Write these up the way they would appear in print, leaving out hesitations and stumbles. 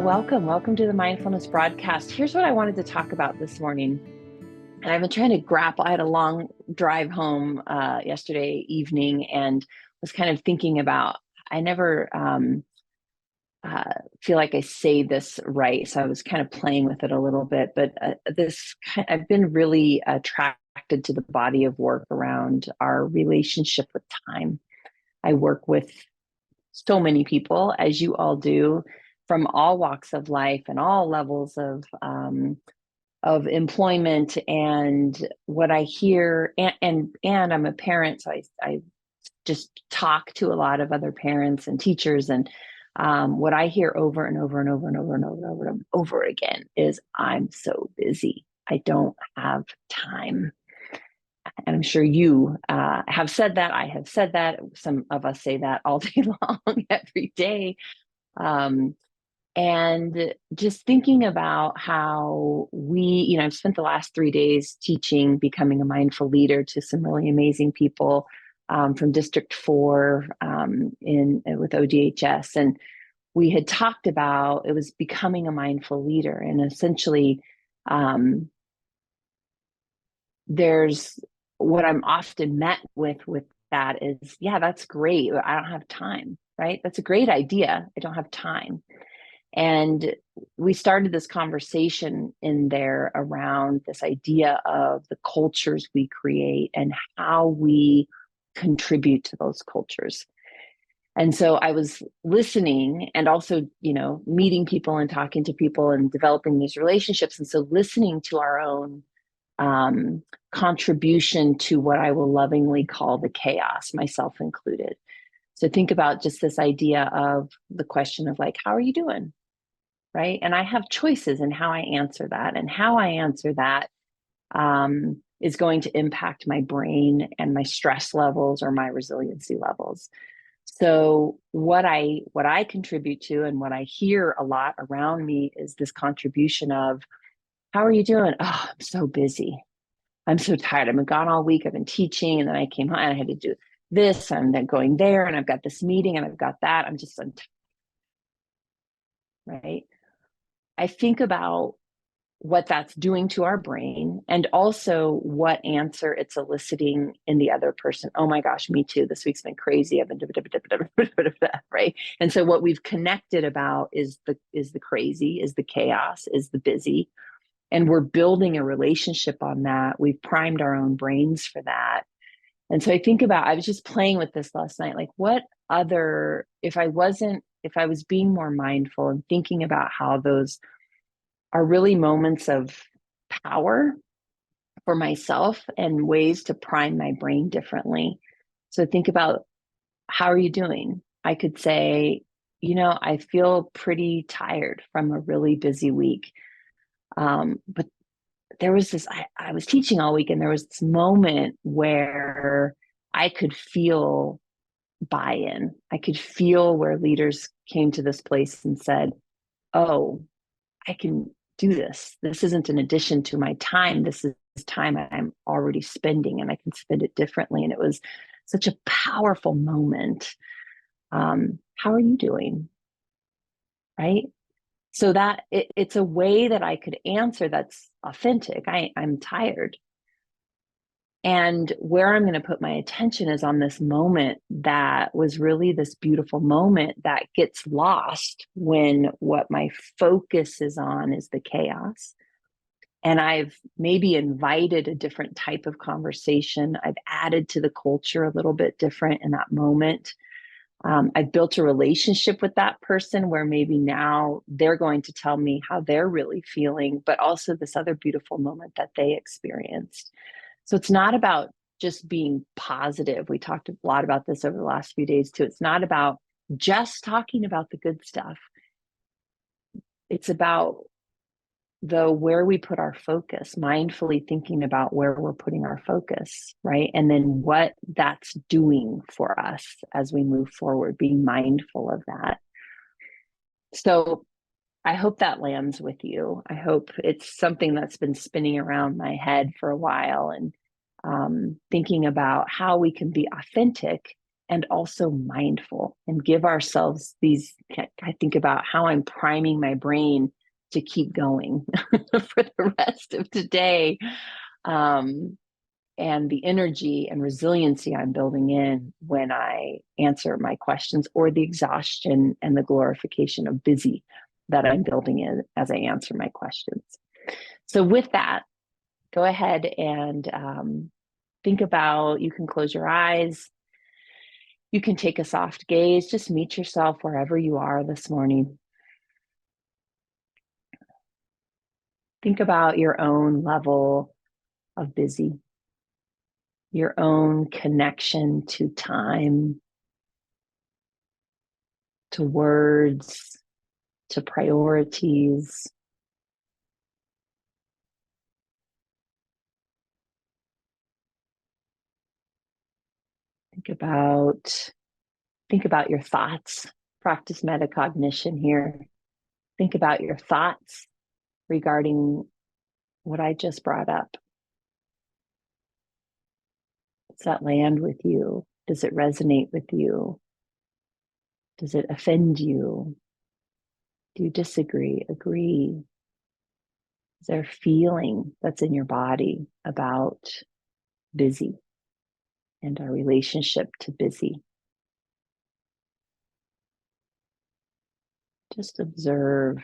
Welcome to the Mindfulness broadcast. Here's what I wanted to talk about this morning. And I've been trying to grapple. I had a long drive home yesterday evening and was kind of thinking about, I never feel like I say this right. So I was kind of playing with it a little bit, but I've been really attracted to the body of work around our relationship with time. I work with so many people, as you all do, from all walks of life and all levels of employment. And what I hear, and I'm a parent, so I just talk to a lot of other parents and teachers, and what I hear over and over and over and over and over and over and over again is, I'm so busy, I don't have time. And I'm sure you have said that. I have said that. Some of us say that all day long, every day. And just thinking about how I've spent the last 3 days teaching becoming a mindful leader to some really amazing people from District 4 with ODHS. And we had talked about, it was becoming a mindful leader. And essentially, there's what I'm often met with that is, yeah, that's great. I don't have time, right? That's a great idea. I don't have time. And we started this conversation in there around this idea of the cultures we create and how we contribute to those cultures. And so I was listening and also, meeting people and talking to people and developing these relationships. And so listening to our own contribution to what I will lovingly call the chaos, myself included. So think about just this idea of the question of like, how are you doing? Right. And I have choices in how I answer that, and how I answer that is going to impact my brain and my stress levels or my resiliency levels. So what I contribute to, and what I hear a lot around me, is this contribution of, how are you doing? Oh, I'm so busy. I'm so tired. I've been gone all week. I've been teaching, and then I came home and I had to do this, and then going there, and I've got this meeting, and I've got that. I'm right. I think about what that's doing to our brain, and also what answer it's eliciting in the other person. Oh my gosh, me too. This week's been crazy. I've been right. And so what we've connected about is the crazy, is the chaos, is the busy. And we're building a relationship on that. We've primed our own brains for that. And so I was just playing with this last night, like what other, if I was being more mindful and thinking about how those are really moments of power for myself and ways to prime my brain differently. So think about, how are you doing? I could say, I feel pretty tired from a really busy week. But there was I was teaching all week, and there was this moment where I could feel buy-in. I could feel where leaders came to this place and said, oh, I can do this. This isn't an addition to my time. This is time I'm already spending, and I can spend it differently. And it was such a powerful moment. How are you doing? Right? So that it's a way that I could answer that's authentic. I'm tired. And where I'm going to put my attention is on this moment that was really this beautiful moment that gets lost when what my focus is on is the chaos. And I've maybe invited a different type of conversation. I've added to the culture a little bit different in that moment. I've built a relationship with that person where maybe now they're going to tell me how they're really feeling, but also this other beautiful moment that they experienced. So it's not about just being positive. We talked a lot about this over the last few days too. It's not about just talking about the good stuff. It's about where we put our focus, mindfully thinking about where we're putting our focus, right? And then what that's doing for us as we move forward, being mindful of that. So I hope that lands with you. I hope it's something that's been spinning around my head for a while, and thinking about how we can be authentic and also mindful, and give ourselves these. I think about how I'm priming my brain to keep going for the rest of today. And the energy and resiliency I'm building in when I answer my questions, or the exhaustion and the glorification of busy that I'm building in as I answer my questions. So with that, go ahead and think about, you can close your eyes. You can take a soft gaze, just meet yourself wherever you are this morning. Think about your own level of busy, your own connection to time, to words, to priorities. Think about your thoughts. Practice metacognition here. Think about your thoughts regarding what I just brought up. Does that land with you? Does it resonate with you? Does it offend you? Do you disagree? Agree? Is there a feeling that's in your body about busy and our relationship to busy? Just observe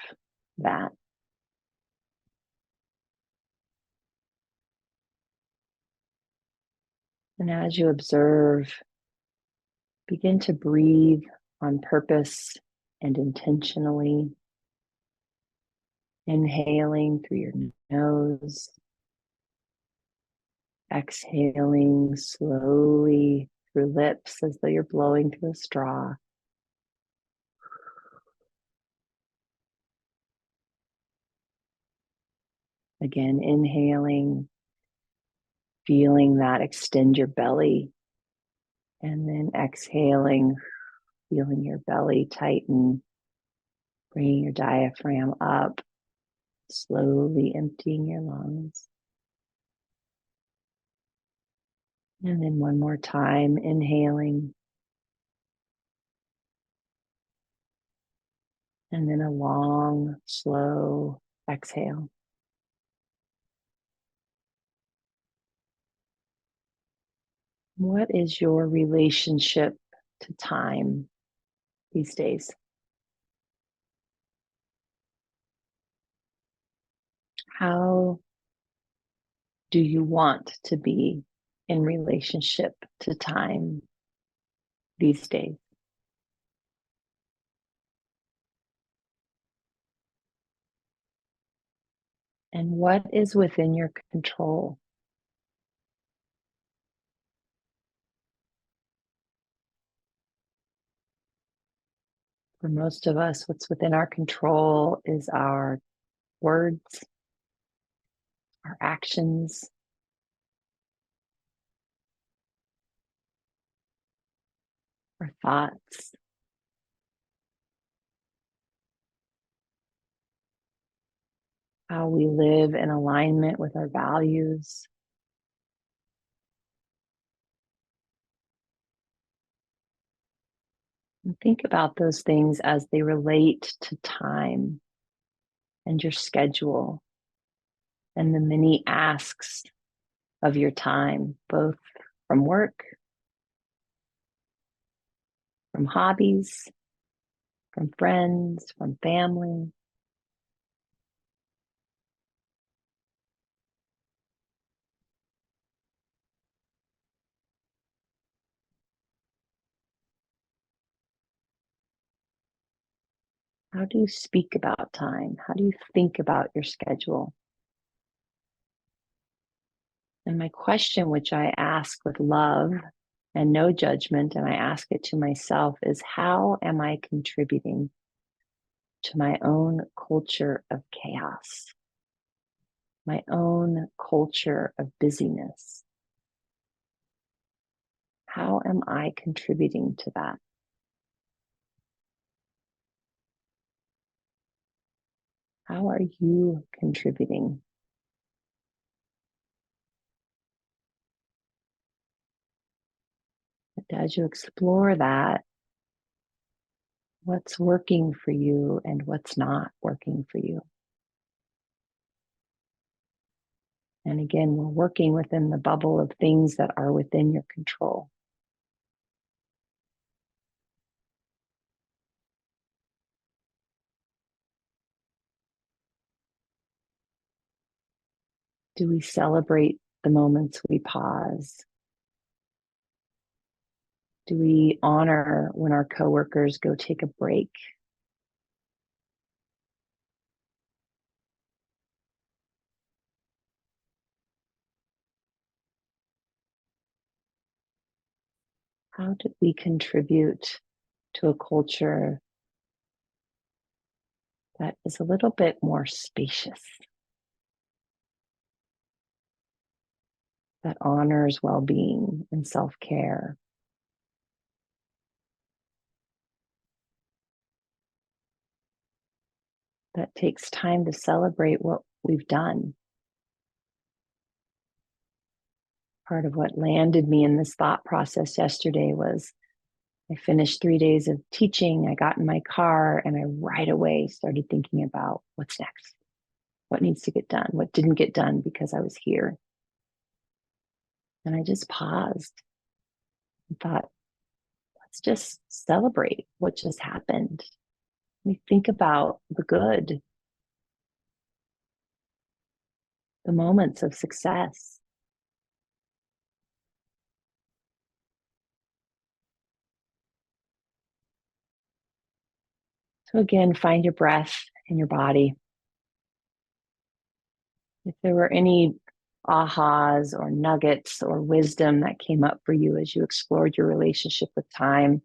that. And as you observe, begin to breathe on purpose and intentionally. Inhaling through your nose, exhaling slowly through lips as though you're blowing through a straw. Again, inhaling, feeling that extend your belly, and then exhaling, feeling your belly tighten, bringing your diaphragm up, slowly emptying your lungs. And then one more time, inhaling, and then a long, slow exhale. What is your relationship to time these days? How do you want to be in relationship to time these days? And what is within your control? For most of us, what's within our control is our words, our actions, our thoughts, how we live in alignment with our values. And think about those things as they relate to time and your schedule and the many asks of your time, both from work, from hobbies, from friends, from family. How do you speak about time? How do you think about your schedule? And my question, which I ask with love and no judgment, and I ask it to myself, is how am I contributing to my own culture of chaos, my own culture of busyness? How am I contributing to that? How are you contributing? As you explore that, what's working for you and what's not working for you. And again, we're working within the bubble of things that are within your control. Do we celebrate the moments we pause? Do we honor when our coworkers go take a break? How do we contribute to a culture that is a little bit more spacious, that honors well-being and self-care, that takes time to celebrate what we've done? Part of what landed me in this thought process yesterday was I finished 3 days of teaching. I got in my car and I right away started thinking about what's next, what needs to get done, what didn't get done because I was here. And I just paused and thought, let's just celebrate what just happened. We think about the good, the moments of success. So again, find your breath in your body. If there were any ahas or nuggets or wisdom that came up for you as you explored your relationship with time,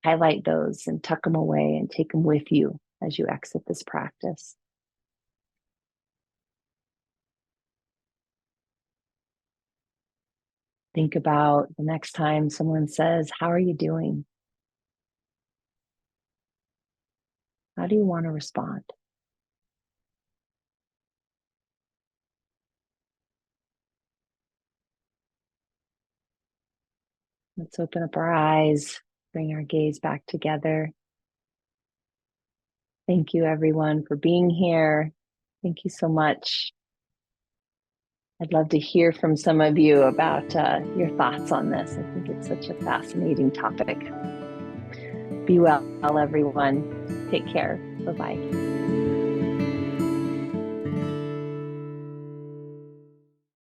highlight those and tuck them away and take them with you as you exit this practice. Think about the next time someone says, "How are you doing?" How do you want to respond? Let's open up our eyes, bring our gaze back together. Thank you, everyone, for being here. Thank you so much. I'd love to hear from some of you about your thoughts on this. I think it's such a fascinating topic. Be well, everyone. Take care. Bye-bye.